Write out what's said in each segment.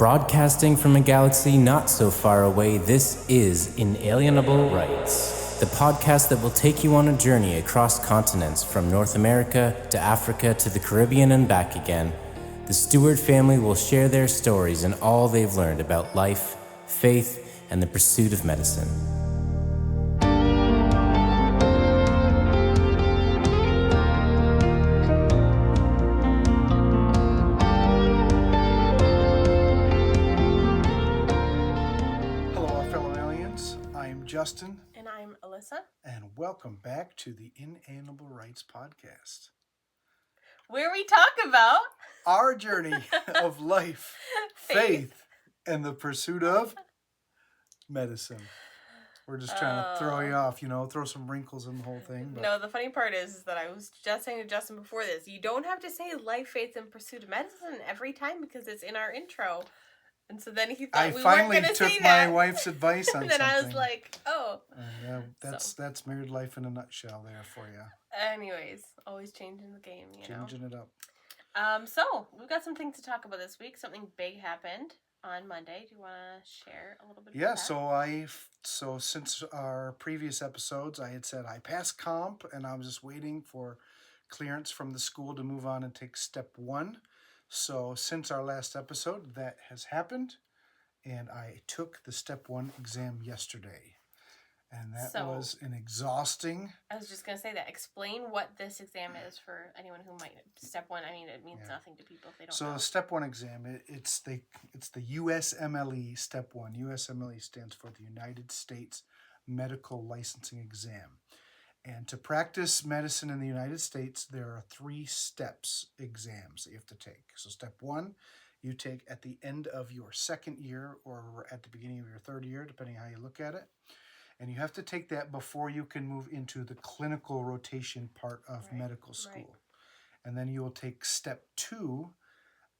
Broadcasting from a galaxy not so far away, this is Inalienable Rights, the podcast that will take you on a journey across continents from North America to Africa to the Caribbean and back again. The Stewart family will share their stories and all they've learned about life, faith, and the pursuit of medicine. Justin. And I'm Alyssa. And welcome back to the Inalienable Rights podcast, where we talk about our journey of life, faith, and the pursuit of medicine. We're just trying to throw you off, throw some wrinkles in the whole thing. But... No, the funny part is that I was just saying to Justin before this, you don't have to say life, faith, and pursuit of medicine every time because it's in our intro. And so then he thought we weren't going to say that. I finally took my wife's advice on and then something. I was like, oh. Yeah, that's married life in a nutshell there for you. Anyways, always changing the game, Changing it up. So, we've got some things to talk about this week. Something big happened on Monday. Do you want to share a little bit about that? So since our previous episodes, I had said I passed comp and I was just waiting for clearance from the school to move on and take step 1. So since our last episode, that has happened, and I took the step 1 exam yesterday, and that was an exhausting... I was just going to say that. Explain what this exam is for anyone who might... Step 1, I mean, it means nothing to people if they don't know. So the step 1 exam, it's the USMLE Step 1. USMLE stands for the United States Medical Licensing Exam. And to practice medicine in the United States, there are 3 steps exams that you have to take. So step 1, you take at the end of your second year or at the beginning of your third year, depending on how you look at it. And you have to take that before you can move into the clinical rotation part of medical school. Right. And then you will take step 2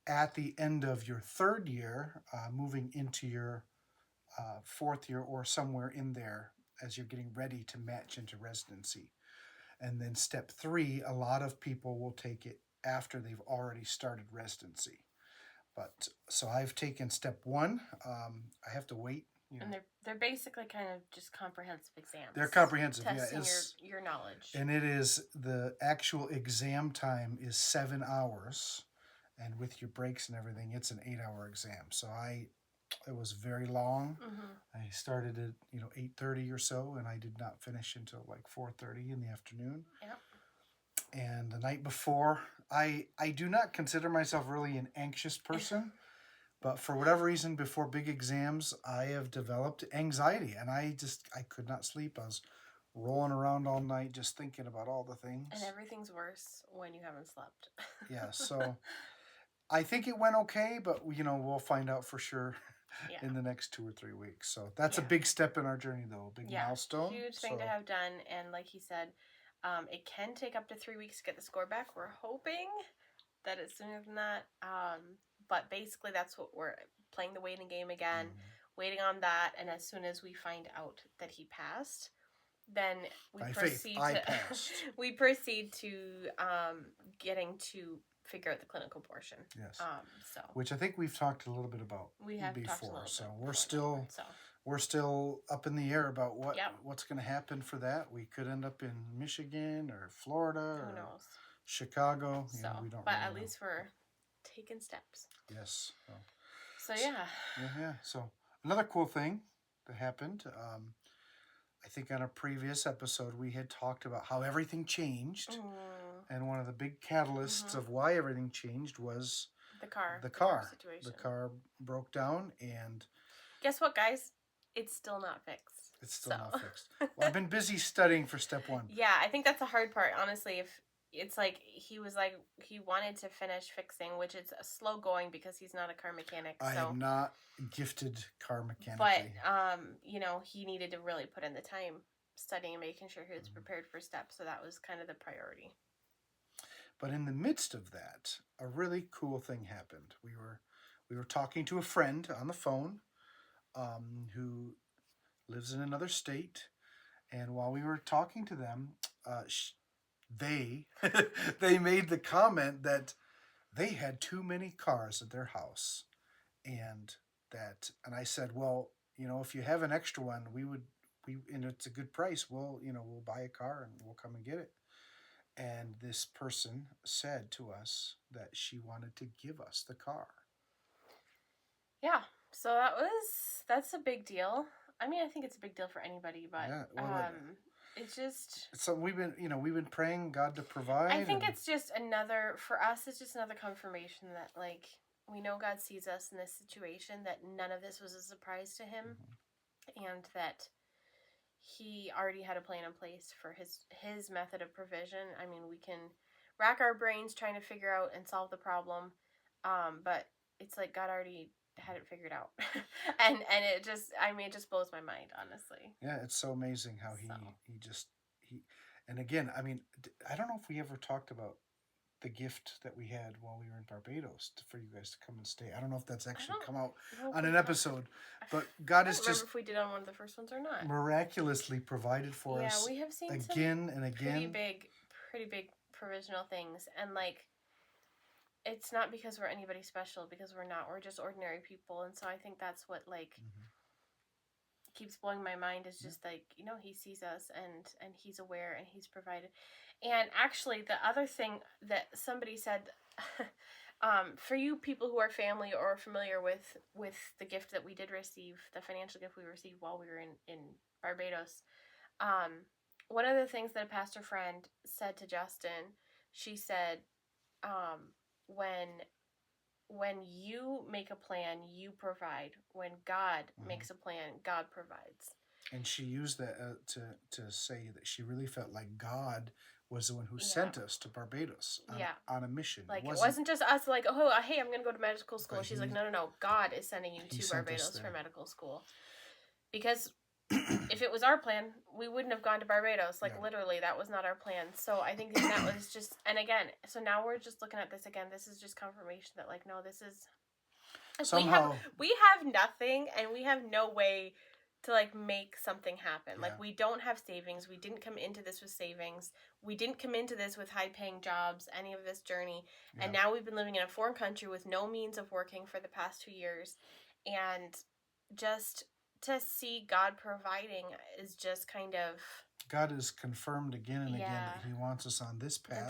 at the end of your third year, moving into your fourth year or somewhere in there, as you're getting ready to match into residency. And then step 3, a lot of people will take it after they've already started residency. But so I've taken step 1. I have to wait. And they're basically kind of just comprehensive exams. They're comprehensive, testing your knowledge. And it is, the actual exam time is 7 hours. And with your breaks and everything, it's an 8-hour exam. So it was very long. Mm-hmm. I started at 8:30 or so, and I did not finish until like 4:30 in the afternoon. Yep. And the night before, I do not consider myself really an anxious person, but for whatever reason, before big exams, I have developed anxiety, and I could not sleep. I was rolling around all night just thinking about all the things. And everything's worse when you haven't slept. Yeah, so I think it went okay, but we'll find out for sure. Yeah. In the next 2 or 3 weeks. So that's a big step in our journey, though. A big milestone. Huge thing to have done. And like he said, it can take up to 3 weeks to get the score back. We're hoping that it's sooner than that. But basically, that's what we're playing the waiting game again, waiting on that. And as soon as we find out that he passed, then we proceed to getting to figure out the clinical portion. Yes. Which I think we've talked a little bit about before. So we're still up in the air about what's going to happen for that. We could end up in Michigan or Florida Who knows? Chicago. So, we don't. But really at know. least we're taking steps. Yes. So yeah. Yeah. So another cool thing that happened. I think on a previous episode we had talked about how everything changed. And one of the big catalysts of why everything changed was the car situation. The car broke down, and guess what, guys? It's still not fixed. It's still not fixed. Well, I've been busy studying for step 1. Yeah, I think that's the hard part, honestly. If it's like he wanted to finish fixing, which is slow going because he's not a car mechanic. I am not gifted car mechanically. But he needed to really put in the time studying and making sure he was prepared for steps. So that was kind of the priority. But in the midst of that, a really cool thing happened. We were talking to a friend on the phone who lives in another state, and while we were talking to them, they made the comment that they had too many cars at their house, and I said, well, if you have an extra one, and it's a good price, we'll buy a car and we'll come and get it. And this person said to us that she wanted to give us the car. Yeah. So that's a big deal. I mean, I think it's a big deal for anybody, but it's just, it's something we've been praying God to provide. I think it's just another confirmation that, like, we know God sees us in this situation, that none of this was a surprise to him, and that he already had a plan in place for his method of provision. I mean, we can rack our brains trying to figure out and solve the problem, but it's like God already had it figured out. and it just blows my mind, honestly. Yeah, it's so amazing how he and again, I mean, I don't know if we ever talked about the gift that we had while we were in Barbados for you guys to come and stay. I don't know if that's actually come out on an episode, but God is just, if we did on one of the first ones or not, miraculously provided for us. Yeah, we have seen again and again pretty big provisional things, and like, it's not because we're anybody special, because we're not. We're just ordinary people, and so I think that's what, like, keeps blowing my mind, is just like, he sees us, and he's aware, and he's provided. And actually, the other thing that somebody said, for you people who are family or familiar with the gift that we did receive, the financial gift we received while we were in Barbados, one of the things that a pastor friend said to Justin, she said, when you make a plan, you provide. When God makes a plan, God provides. And she used that to say that she really felt like God was the one who sent us to Barbados on a mission. Like, it wasn't just us, like, oh, hey, I'm going to go to medical school. She's like, no, God is sending you to Barbados for medical school. Because if it was our plan, we wouldn't have gone to Barbados. Like, literally, that was not our plan. So I think that was just, and again, so now we're just looking at this again. This is just confirmation that, like, no, this is, somehow we have nothing, and we have no way to, like, make something happen. Like, we don't have savings. We didn't come into this with savings. We didn't come into this with high-paying jobs, any of this journey. And now we've been living in a foreign country with no means of working for the past 2 years. And just to see God providing is just kind of... God has confirmed again and again that he wants us on this path.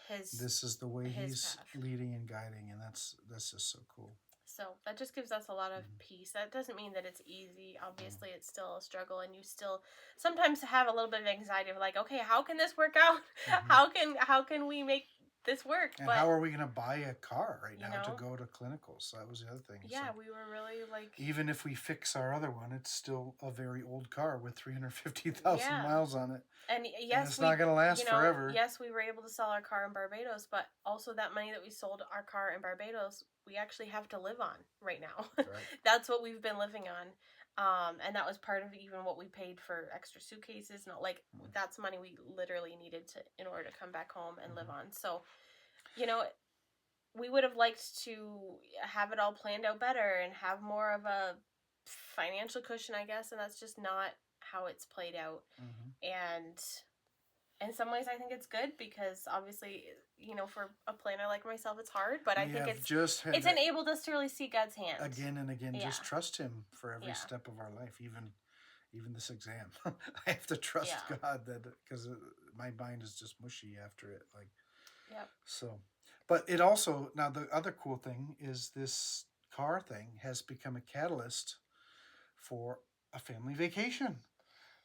This is the way he's leading and guiding, and that's just so cool. So that just gives us a lot of peace. That doesn't mean that it's easy. Obviously, it's still a struggle, and you still sometimes have a little bit of anxiety of, like, okay, how can this work out? How can we make this work? And how are we going to buy a car right now to go to clinicals? That was the other thing. Yeah, so we were really, like... Even if we fix our other one, it's still a very old car with 350,000 miles on it. And yes, it's not going to last forever. Yes, we were able to sell our car in Barbados, but also that money that we sold our car in Barbados, we actually have to live on right now. Right. That's what we've been living on. And that was part of even what we paid for extra suitcases. Not like that's money we literally needed in order to come back home and live on. So, we would have liked to have it all planned out better and have more of a financial cushion, I guess. And that's just not how it's played out. And in some ways I think it's good, because obviously, for a planner like myself, it's hard, but I think it's enabled us to really see God's hand again and again. Just trust him for every step of our life, even this exam. I have to trust God, that because my mind is just mushy after it, so. But it also, now the other cool thing is this car thing has become a catalyst for a family vacation.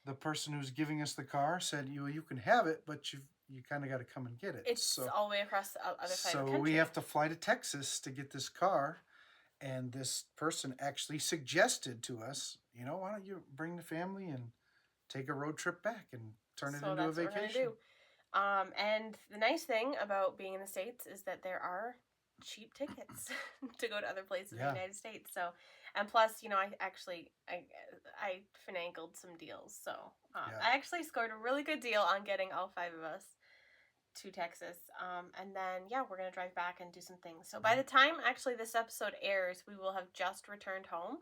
The person who's giving us the car said, you can have it, but you kind of got to come and get it. It's all the way across the other side of the country. So we have to fly to Texas to get this car. And this person actually suggested to us, why don't you bring the family and take a road trip back and turn it into a vacation. What we're gonna do. And the nice thing about being in the States is that there are cheap tickets to go to other places in the United States. So, and plus, I finagled some deals. So I actually scored a really good deal on getting all 5 of us to Texas. And then, we're going to drive back and do some things. So by the time actually this episode airs, we will have just returned home.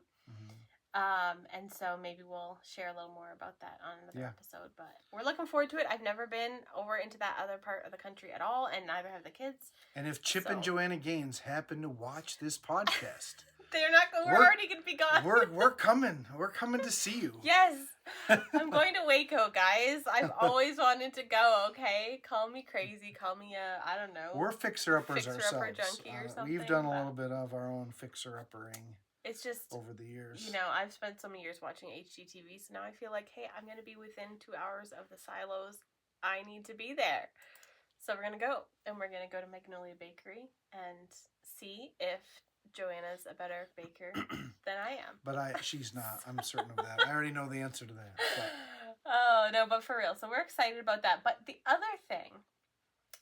And so maybe we'll share a little more about that on another episode, but we're looking forward to it. I've never been over into that other part of the country at all, and neither have the kids. And if Chip and Joanna Gaines happen to watch this podcast, They're not. We're already gonna be gone. We're coming. We're coming to see you. Yes, I'm going to Waco, guys. I've always wanted to go. Okay, call me crazy. Call me I don't know. We're fixer-uppers Fixer-upper ourselves. junkie or something. We've done a little bit of our own fixer-uppering. It's just over the years. You know, I've spent so many years watching HGTV, so now I feel like, hey, I'm gonna be within 2 hours of the silos. I need to be there. So we're gonna go, and we're gonna go to Magnolia Bakery and see if Joanna's a better baker than I am. But she's not. I'm certain of that. I already know the answer to that. But. Oh, no, but for real. So we're excited about that. But the other thing,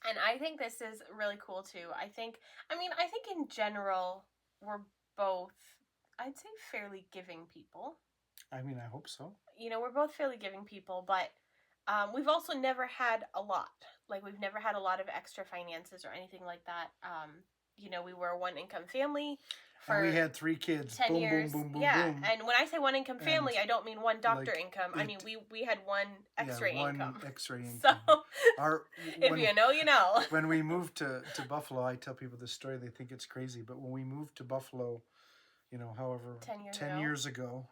and I think this is really cool too, I think in general, we're both, I'd say, fairly giving people. I mean, I hope so. You know, we're both fairly giving people, but we've also never had a lot. Like, we've never had a lot of extra finances or anything like that. You know, we were a one-income family for and we had 3 kids. 10 boom, years. boom, boom, boom, yeah. boom. And when I say one-income family, I don't mean one doctor like income. I mean, we had one X-ray income. One X-ray income. So, if you know, you know. When we moved to Buffalo, I tell people this story, they think it's crazy, but when we moved to Buffalo, you know, however, 10 years ago,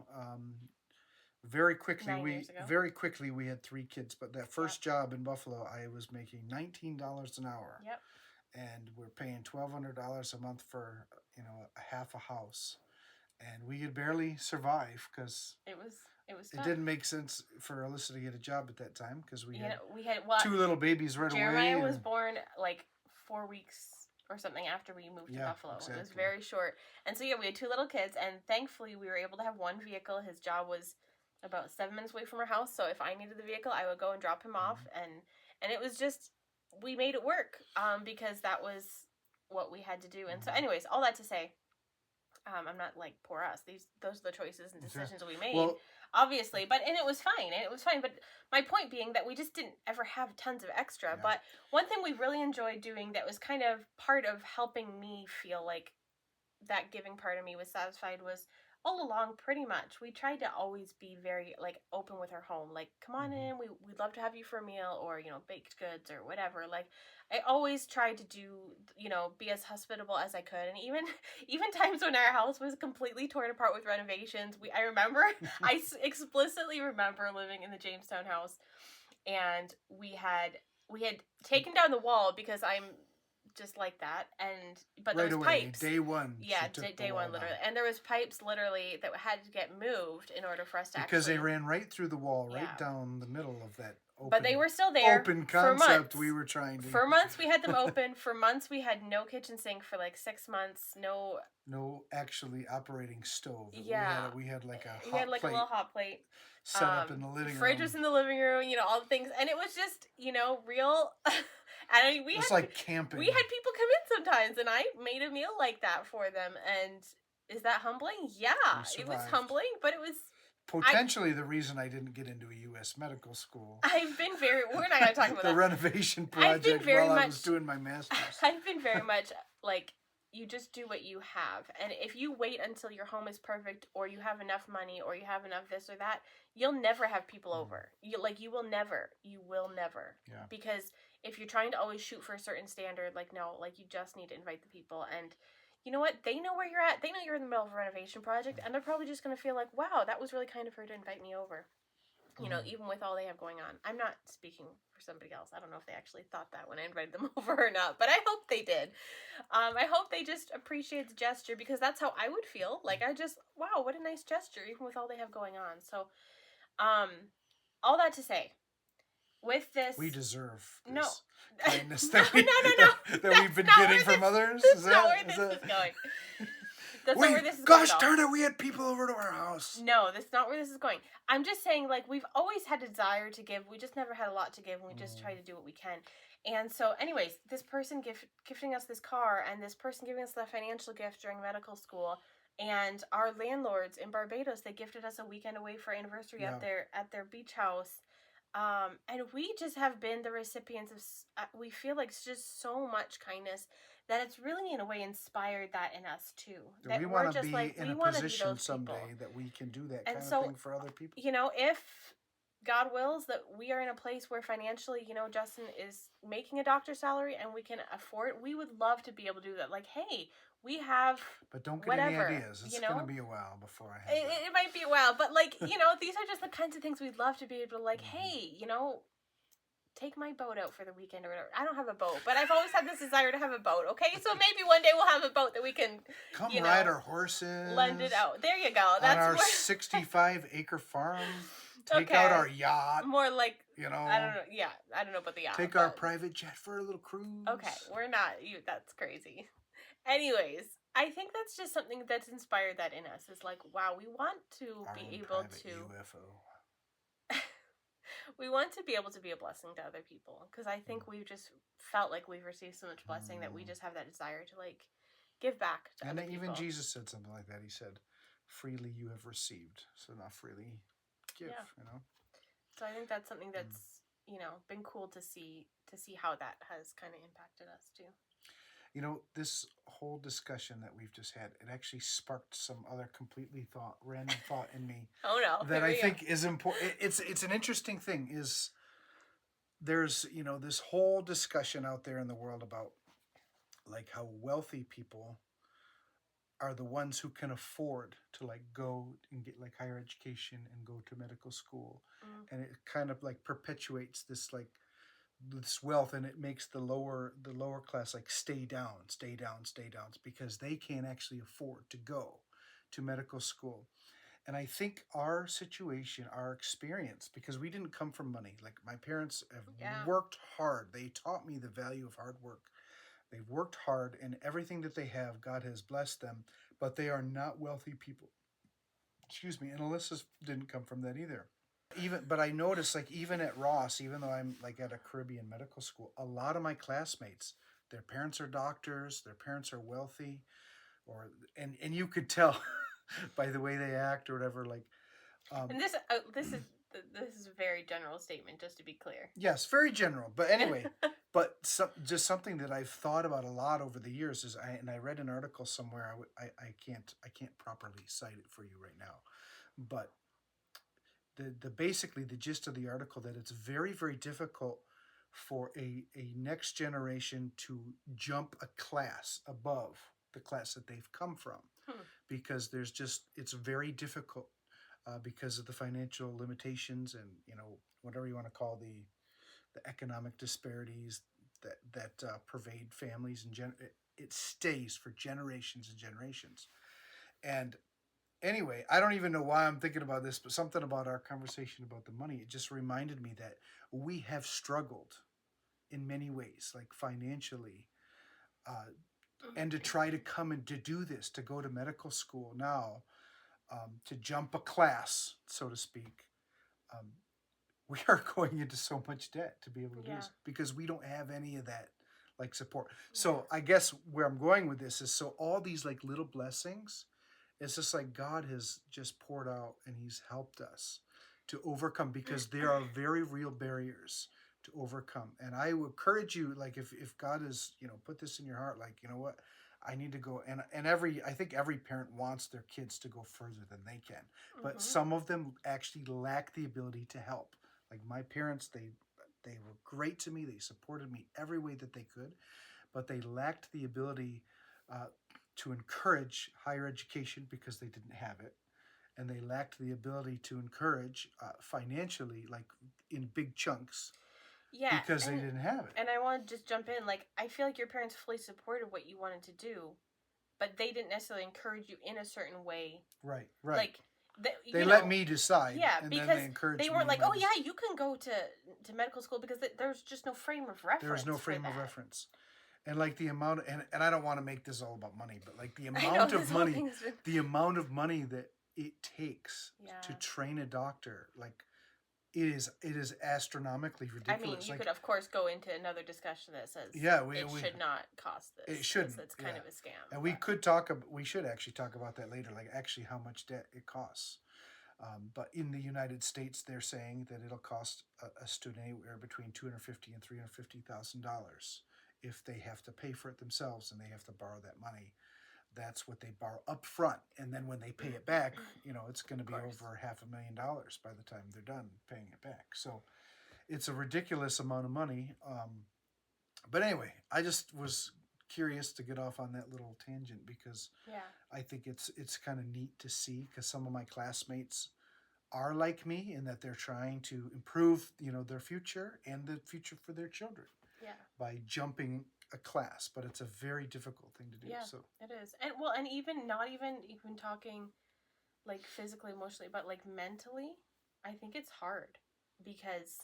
very quickly we had 3 kids. But that first job in Buffalo, I was making $19 an hour. Yep. And we're paying $1,200 a month for, you know, a half a house, and we could barely survive because it didn't make sense for Alyssa to get a job at that time because we had 2 little babies right away. Jeremiah was born like 4 weeks or something after we moved to Buffalo. Exactly. It was very short, and so we had 2 little kids, and thankfully we were able to have one vehicle. His job was about 7 minutes away from our house, so if I needed the vehicle, I would go and drop him off, and it was just. We made it work because that was what we had to do. And so anyways, all that to say, I'm not like poor us. Those are the choices and decisions we made, obviously. But it was fine. But my point being that we just didn't ever have tons of extra. Yeah. But one thing we really enjoyed doing that was kind of part of helping me feel like that giving part of me was satisfied was all along, pretty much, we tried to always be very, like, open with our home. Like, come on in, we'd love to have you for a meal, or, you know, baked goods, or whatever. Like, I always tried to do, you know, be as hospitable as I could. And even times when our house was completely torn apart with renovations, I explicitly remember living in the Jamestown house, and we had taken down the wall because I'm just like that, but there was pipes. Day one. Yeah, day one, literally. And there was pipes, literally, that had to get moved in order for us to because they ran right through the wall, right down the middle of that open. But they were still there. Open concept for months. We were trying to. For months we had them open. For months we had no kitchen sink for like 6 months. No actually operating stove. Yeah. We had like a hot plate. We had like a little hot plate. Set up in the living room. Fridge was in the living room, you know, all the things. And it was just, you know, real. And it's like camping. We had people come in sometimes, and I made a meal like that for them. And is that humbling? Yeah, it was humbling, but it was potentially the reason I didn't get into a U.S. medical school. We're not going to talk about the renovation project while I was doing my master's. I've been very much like, you just do what you have. And if you wait until your home is perfect, or you have enough money, or you have enough this or that, you'll never have people over. You will never. Yeah. Because if you're trying to always shoot for a certain standard, you just need to invite the people. And you know what? They know where you're at. They know you're in the middle of a renovation project, and they're probably just going to feel like, wow, that was really kind of her to invite me over. You know, even with all they have going on. I'm not speaking for somebody else. I don't know if they actually thought that when I invited them over or not, but I hope they did. I hope they just appreciate the gesture, because that's how I would feel. Like, wow, what a nice gesture, even with all they have going on. So, all that to say, with this, we deserve this no kindness that we've been getting from others. That's not where this is going. That's not where this is going. Gosh darn it, we had people over to our house. No, that's not where this is going. I'm just saying, like, we've always had a desire to give. We just never had a lot to give, and we just try to do what we can. And so, anyways, this person gifting us this car, and this person giving us the financial gift during medical school, and our landlords in Barbados, they gifted us a weekend away for our anniversary at their beach house. And we just have been the recipients of, we feel like it's just so much kindness that it's really in a way inspired that in us too. That we want to be in a position someday that we can do that kind of thing for other people. You know, if God wills that we are in a place where financially, you know, Justin is making a doctor's salary and we can afford it, we would love to be able to do that. Like, hey, we have But don't get whatever, any ideas. It's you know? going to be a while before I have It, that. it might be a while, but like, you know, these are just the kinds of things we'd love to be able to like, hey, you know, take my boat out for the weekend or whatever. I don't have a boat, but I've always had this desire to have a boat, okay? So maybe one day we'll have a boat that we can, Come you ride know, our horses. lend it out. There you go. On That's our more 65-acre farm. Take okay. out our yacht. More like, you know. I don't know. Yeah, I don't know about the yacht. Take our private jet for a little cruise. Okay, we're not. That's crazy. Anyways, I think that's just something that's inspired that in us. Is like, wow, we want to Our be own able private to. UFO. We want to be able to be a blessing to other people because I think we've just felt like we've received so much blessing that we just have that desire to like give back to other people. And even Jesus said something like that. He said, "Freely you have received, so now freely give." Yeah. You know. So I think that's something that's been cool to see how that has kind of impacted us too. You know, this whole discussion that we've just had, it actually sparked some other completely random thought in me. Oh no! That I think is important. It's an interesting thing. Is there's this whole discussion out there in the world about like how wealthy people are the ones who can afford to like go and get like higher education and go to medical school, and it kind of like perpetuates this like this wealth, and it makes the lower class like stay down because they can't actually afford to go to medical school. And I think our situation, our experience, because we didn't come from money, like my parents have worked hard. They taught me the value of hard work. They've worked hard, and everything that they have, God has blessed them, but they are not wealthy people. Excuse me. And Alyssa didn't come from that either. But I noticed, like, even at Ross, even though I'm like at a Caribbean medical school, a lot of my classmates, their parents are doctors, their parents are wealthy, and you could tell by the way they act or whatever. Like, and this is a very general statement, just to be clear. Yes, very general. But anyway, just something that I've thought about a lot over the years is, I read an article somewhere. I can't properly cite it for you right now, but basically the gist of the article that it's very, very difficult for a next generation to jump a class above the class that they've come from, because it's very difficult because of the financial limitations and whatever you want to call the economic disparities that pervade families, and it stays for generations and generations. And anyway, I don't even know why I'm thinking about this, but something about our conversation about the money, it just reminded me that we have struggled in many ways, like financially, and to try to come and to do this, to go to medical school now, to jump a class, so to speak. We are going into so much debt to be able to do this because we don't have any of that like support. So I guess where I'm going with this is, so all these like little blessings, it's just like God has just poured out and he's helped us to overcome, because there are very real barriers to overcome. And I would encourage you, like, if God has, put this in your heart, like, you know what, I need to go. And I think every parent wants their kids to go further than they can, but some of them actually lack the ability to help. Like my parents, they were great to me. They supported me every way that they could, but they lacked the ability to encourage higher education because they didn't have it. And they lacked the ability to encourage financially, like in big chunks, because they didn't have it. And I want to just jump in. Like, I feel like your parents fully supported what you wanted to do, but they didn't necessarily encourage you in a certain way. Right. Like, they let me decide. Yeah, and because then they weren't like, oh yeah, you can go to medical school, because there's just no frame of reference. There's no frame of reference. And like the amount, and I don't want to make this all about money, but like the amount of money that it takes to train a doctor, like it is astronomically ridiculous. I mean, you could of course go into another discussion that says it should not cost this. It shouldn't. It's kind of a scam. And we should actually talk about that later, like actually how much debt it costs. But in the United States, they're saying that it'll cost a student anywhere between $250,000 and $350,000 if they have to pay for it themselves and they have to borrow that money. That's what they borrow up front, and then when they pay it back, it's going to be over $500,000 by the time they're done paying it back. So it's a ridiculous amount of money. But anyway, I just was curious to get off on that little tangent because Yeah. I think it's kind of neat to see because some of my classmates are like me in that they're trying to improve, their future and the future for their children Yeah. by jumping a class, but it's a very difficult thing to do. Yeah, So it is. And even not even talking like physically, emotionally, but like mentally, I think it's hard because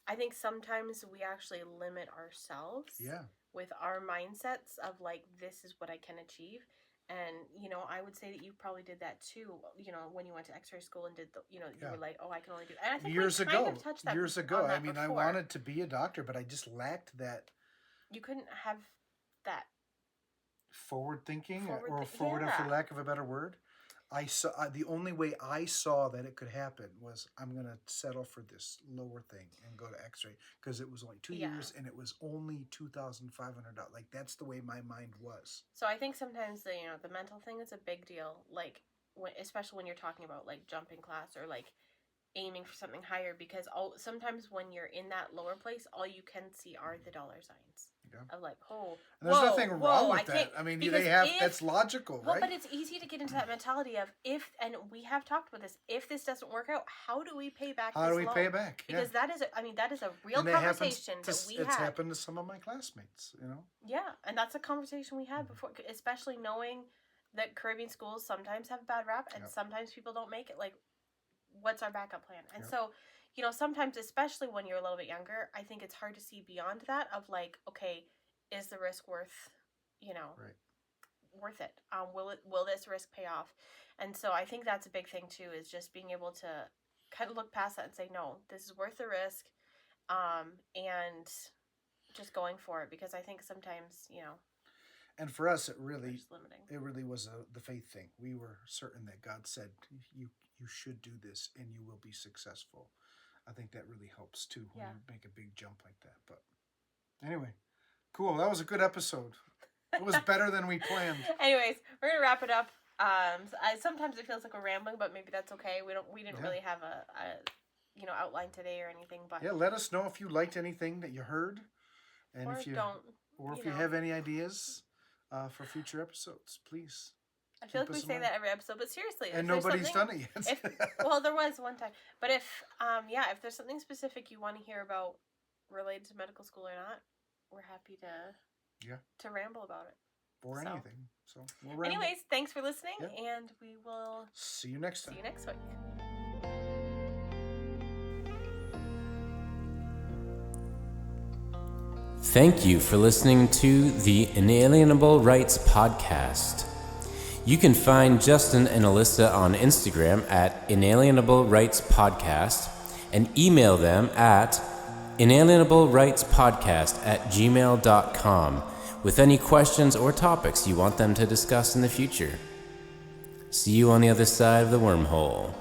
I think sometimes we actually limit ourselves yeah, with our mindsets of like this is what I can achieve. And I would say that you probably did that too. When you went to X-ray school and did you Yeah. were like, oh, I can only do. And I think years we kind ago, of touched that years on ago. that I mean, I before. wanted to be a doctor, but I just lacked that You couldn't have that. forward thinking Forward or thi- forward, yeah. for lack of a better word. I saw the only way I saw that it could happen was I'm gonna settle for this lower thing and go to X-ray because it was only 2 Yeah. years and it was only $2,500. Like that's the way my mind was. So I think sometimes the mental thing is a big deal. Like especially when you're talking about like jumping class or like aiming for something higher, because sometimes when you're in that lower place, all you can see are the dollar signs. Yeah. Of like, oh, And there's nothing wrong with I that. can't, I mean, because they have that's logical, well, right? but it's easy to get into that mentality of and we have talked about this. If this doesn't work out, how do we pay back? How do we loan? pay it back? Because that is a real And it conversation that we it's had. happened to some of my classmates, Yeah, and that's a conversation we had before, especially knowing that Caribbean schools sometimes have a bad rap and Yep. sometimes people don't make it. Like, what's our backup plan? And Yep. so, sometimes, especially when you're a little bit younger, I think it's hard to see beyond that of like, okay, is the risk worth, Right. worth it? Will this risk pay off? And so I think that's a big thing too, is just being able to kind of look past that and say, no, this is worth the risk, and just going for it, because I think sometimes, And for us, it we're really just limiting. was the faith thing. We were certain that God said you should do this and you will be successful. I think that really helps too when Yeah. you make a big jump like that. But anyway, cool. That was a good episode. It was better than we planned. Anyways, we're gonna wrap it up. Sometimes it feels like we're rambling, but maybe that's okay. We didn't really have a outline today or anything, but Yeah, let us know if you liked anything that you heard, and or if you don't. or if you you know. have any ideas for future episodes, please. I feel like keep we us in say mind. that every episode, but seriously, And if there's nobody's done something- it yet. well, there was one time, but if there's something specific you want to hear about related to medical school or not, we're happy to ramble about it. or So. anything. So we'll ramble. Anyways, thanks for listening, Yep. and we will See you next time. see you next week. Thank you for listening to the Inalienable Rights podcast. You can find Justin and Alyssa on Instagram at Inalienable Rights Podcast and email them at inalienablerightspodcast@gmail.com with any questions or topics you want them to discuss in the future. See you on the other side of the wormhole.